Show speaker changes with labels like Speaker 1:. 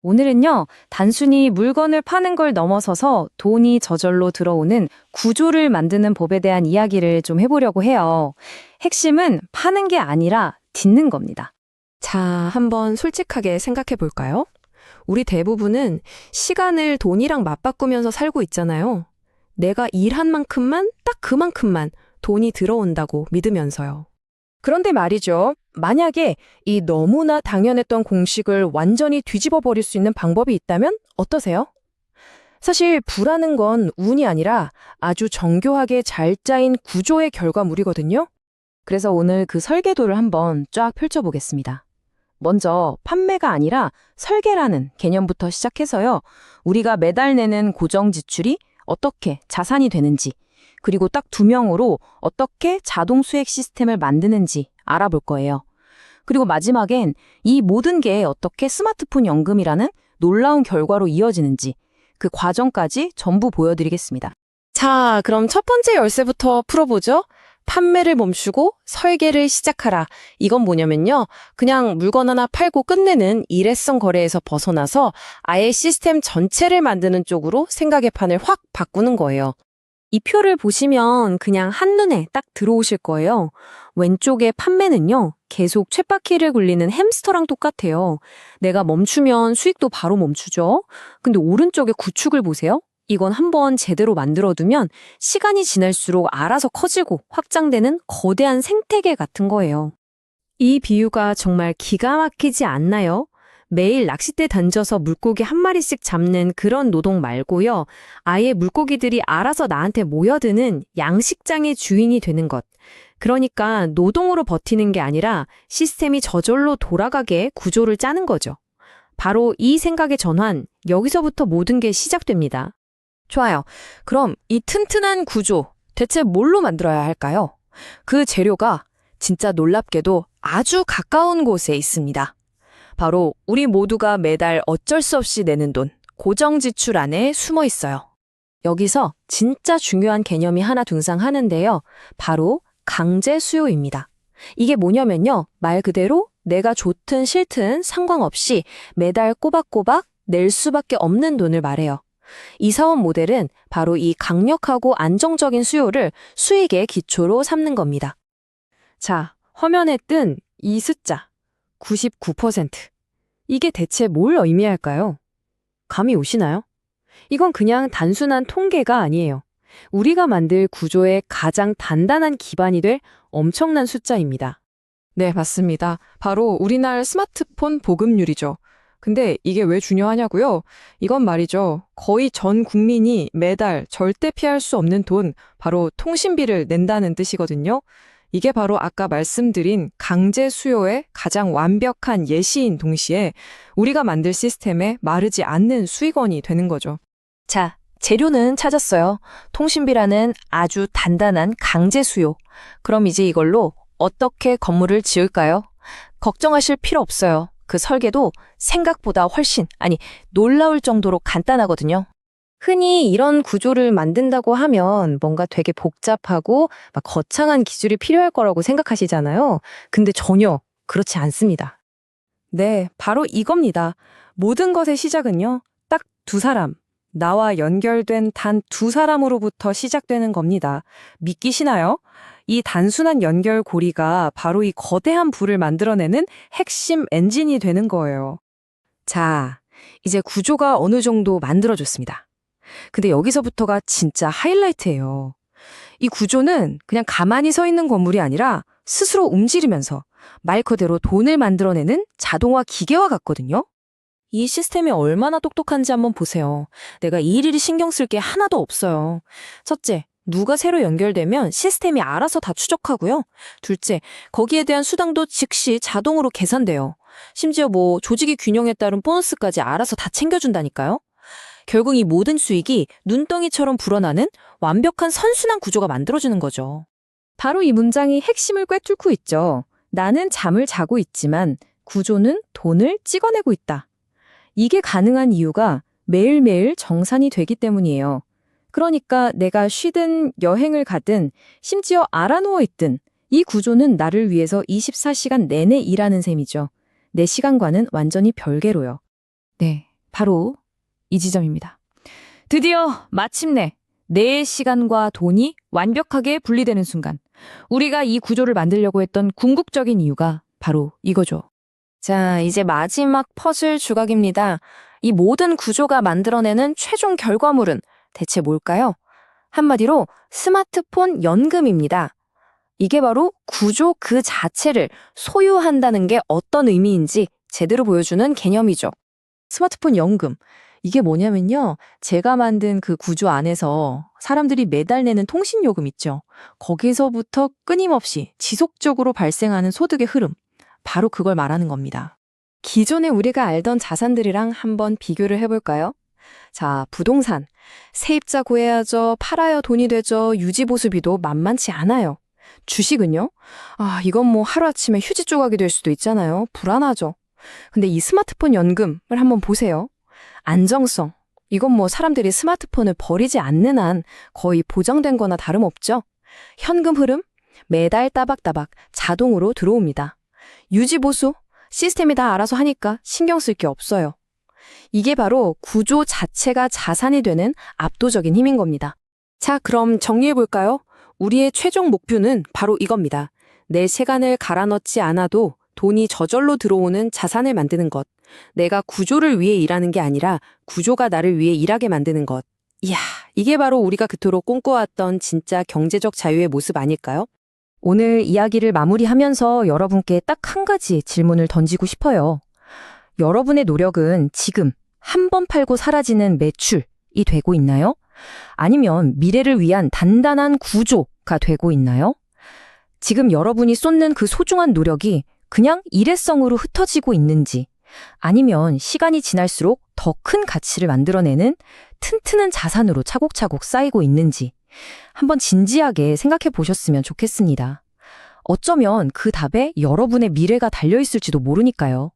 Speaker 1: 오늘은요, 단순히 물건을 파는 걸 넘어서서 돈이 저절로 들어오는 구조를 만드는 법에 대한 이야기를 좀 해보려고 해요. 핵심은 파는 게 아니라 딛는 겁니다.
Speaker 2: 자, 한번 솔직하게 생각해 볼까요? 우리 대부분은 시간을 돈이랑 맞바꾸면서 살고 있잖아요. 내가 일한 만큼만, 딱 그만큼만 돈이 들어온다고 믿으면서요.
Speaker 3: 그런데 말이죠. 만약에 이 너무나 당연했던 공식을 완전히 뒤집어 버릴 수 있는 방법이 있다면 어떠세요? 사실 부라는 건 운이 아니라 아주 정교하게 잘 짜인 구조의 결과물이거든요.
Speaker 1: 그래서 오늘 그 설계도를 한번 쫙 펼쳐보겠습니다. 먼저 판매가 아니라 설계라는 개념부터 시작해서요. 우리가 매달 내는 고정 지출이 어떻게 자산이 되는지, 그리고 딱 두 명으로 어떻게 자동 수익 시스템을 만드는지 알아볼 거예요. 그리고 마지막엔 이 모든 게 어떻게 스마트폰 연금이라는 놀라운 결과로 이어지는지 그 과정까지 전부 보여드리겠습니다.
Speaker 3: 자, 그럼 첫 번째 열쇠부터 풀어보죠. 판매를 멈추고 설계를 시작하라. 이건 뭐냐면요. 그냥 물건 하나 팔고 끝내는 일회성 거래에서 벗어나서 아예 시스템 전체를 만드는 쪽으로 생각의 판을 확 바꾸는 거예요.
Speaker 1: 이 표를 보시면 그냥 한눈에 딱 들어오실 거예요. 왼쪽의 판매는요, 계속 쳇바퀴를 굴리는 햄스터랑 똑같아요. 내가 멈추면 수익도 바로 멈추죠. 근데 오른쪽의 구축을 보세요. 이건 한번 제대로 만들어두면 시간이 지날수록 알아서 커지고 확장되는 거대한 생태계 같은 거예요. 이 비유가 정말 기가 막히지 않나요? 매일 낚싯대 던져서 물고기 한 마리씩 잡는 그런 노동 말고요. 아예 물고기들이 알아서 나한테 모여드는 양식장의 주인이 되는 것. 그러니까 노동으로 버티는 게 아니라 시스템이 저절로 돌아가게 구조를 짜는 거죠. 바로 이 생각의 전환, 여기서부터 모든 게 시작됩니다.
Speaker 3: 좋아요. 그럼 이 튼튼한 구조, 대체 뭘로 만들어야 할까요? 그 재료가 진짜 놀랍게도 아주 가까운 곳에 있습니다. 바로 우리 모두가 매달 어쩔 수 없이 내는 돈, 고정 지출 안에 숨어 있어요.
Speaker 1: 여기서 진짜 중요한 개념이 하나 등장하는데요. 바로 강제 수요입니다. 이게 뭐냐면요. 말 그대로 내가 좋든 싫든 상관없이 매달 꼬박꼬박 낼 수밖에 없는 돈을 말해요. 이 사업 모델은 바로 이 강력하고 안정적인 수요를 수익의 기초로 삼는 겁니다.
Speaker 3: 자, 화면에 뜬 이 숫자, 99%. 이게 대체 뭘 의미할까요? 감이 오시나요? 이건 그냥 단순한 통계가 아니에요. 우리가 만들 구조의 가장 단단한 기반이 될 엄청난 숫자입니다. 네, 맞습니다. 바로 우리나라 스마트폰 보급률이죠. 근데 이게 왜 중요하냐고요? 이건 말이죠. 거의 전 국민이 매달 절대 피할 수 없는 돈, 바로 통신비를 낸다는 뜻이거든요. 이게 바로 아까 말씀드린 강제 수요의 가장 완벽한 예시인 동시에 우리가 만들 시스템에 마르지 않는 수익원이 되는 거죠.
Speaker 1: 자, 재료는 찾았어요. 통신비라는 아주 단단한 강제 수요. 그럼 이제 이걸로 어떻게 건물을 지을까요? 걱정하실 필요 없어요. 그 설계도 생각보다 훨씬, 놀라울 정도로 간단하거든요. 흔히 이런 구조를 만든다고 하면 뭔가 되게 복잡하고 막 거창한 기술이 필요할 거라고 생각하시잖아요. 근데 전혀 그렇지 않습니다.
Speaker 3: 네, 바로 이겁니다. 모든 것의 시작은요, 딱 두 사람, 나와 연결된 단 두 사람으로부터 시작되는 겁니다. 믿기시나요? 이 단순한 연결고리가 바로 이 거대한 불을 만들어내는 핵심 엔진이 되는 거예요. 자, 이제 구조가 어느 정도 만들어졌습니다. 근데 여기서부터가 진짜 하이라이트예요. 이 구조는 그냥 가만히 서 있는 건물이 아니라 스스로 움직이면서 말 그대로 돈을 만들어내는 자동화 기계와 같거든요. 이 시스템이 얼마나 똑똑한지 한번 보세요. 내가 일일이 신경 쓸 게 하나도 없어요. 첫째, 누가 새로 연결되면 시스템이 알아서 다 추적하고요. 둘째, 거기에 대한 수당도 즉시 자동으로 계산돼요. 심지어 조직의 균형에 따른 보너스까지 알아서 다 챙겨준다니까요. 결국 이 모든 수익이 눈덩이처럼 불어나는 완벽한 선순환 구조가 만들어지는 거죠.
Speaker 1: 바로 이 문장이 핵심을 꿰뚫고 있죠. 나는 잠을 자고 있지만 구조는 돈을 찍어내고 있다. 이게 가능한 이유가 매일매일 정산이 되기 때문이에요. 그러니까 내가 쉬든 여행을 가든 심지어 알아누워 있든 이 구조는 나를 위해서 24시간 내내 일하는 셈이죠. 내 시간과는 완전히 별개로요.
Speaker 2: 네,
Speaker 4: 바로 이 지점입니다. 드디어 마침내 내 시간과 돈이 완벽하게 분리되는 순간, 우리가 이 구조를 만들려고 했던 궁극적인 이유가 바로 이거죠.
Speaker 1: 자, 이제 마지막 퍼즐 조각입니다. 이 모든 구조가 만들어내는 최종 결과물은 대체 뭘까요? 한마디로 스마트폰 연금입니다. 이게 바로 구조 그 자체를 소유한다는 게 어떤 의미인지 제대로 보여주는 개념이죠. 스마트폰 연금. 이게 뭐냐면요. 제가 만든 그 구조 안에서 사람들이 매달 내는 통신요금 있죠. 거기서부터 끊임없이 지속적으로 발생하는 소득의 흐름. 바로 그걸 말하는 겁니다.
Speaker 2: 기존에 우리가 알던 자산들이랑 한번 비교를 해볼까요? 자, 부동산. 세입자 구해야죠. 팔아야 돈이 되죠. 유지보수비도 만만치 않아요. 주식은요? 이건 뭐 하루아침에 휴지 조각이 될 수도 있잖아요. 불안하죠. 근데 이 스마트폰 연금을 한번 보세요. 안정성. 이건 뭐 사람들이 스마트폰을 버리지 않는 한 거의 보장된 거나 다름없죠. 현금 흐름. 매달 따박따박 자동으로 들어옵니다. 유지보수. 시스템이 다 알아서 하니까 신경 쓸 게 없어요. 이게 바로 구조 자체가 자산이 되는 압도적인 힘인 겁니다.
Speaker 1: 자, 그럼 정리해볼까요? 우리의 최종 목표는 바로 이겁니다. 내 시간을 갈아 넣지 않아도 돈이 저절로 들어오는 자산을 만드는 것. 내가 구조를 위해 일하는 게 아니라 구조가 나를 위해 일하게 만드는 것. 이야, 이게 바로 우리가 그토록 꿈꿔왔던 진짜 경제적 자유의 모습 아닐까요?
Speaker 4: 오늘 이야기를 마무리하면서 여러분께 딱 한 가지 질문을 던지고 싶어요. 여러분의 노력은 지금 한 번 팔고 사라지는 매출이 되고 있나요? 아니면 미래를 위한 단단한 구조가 되고 있나요? 지금 여러분이 쏟는 그 소중한 노력이 그냥 일회성으로 흩어지고 있는지, 아니면 시간이 지날수록 더 큰 가치를 만들어내는 튼튼한 자산으로 차곡차곡 쌓이고 있는지 한번 진지하게 생각해 보셨으면 좋겠습니다. 어쩌면 그 답에 여러분의 미래가 달려있을지도 모르니까요.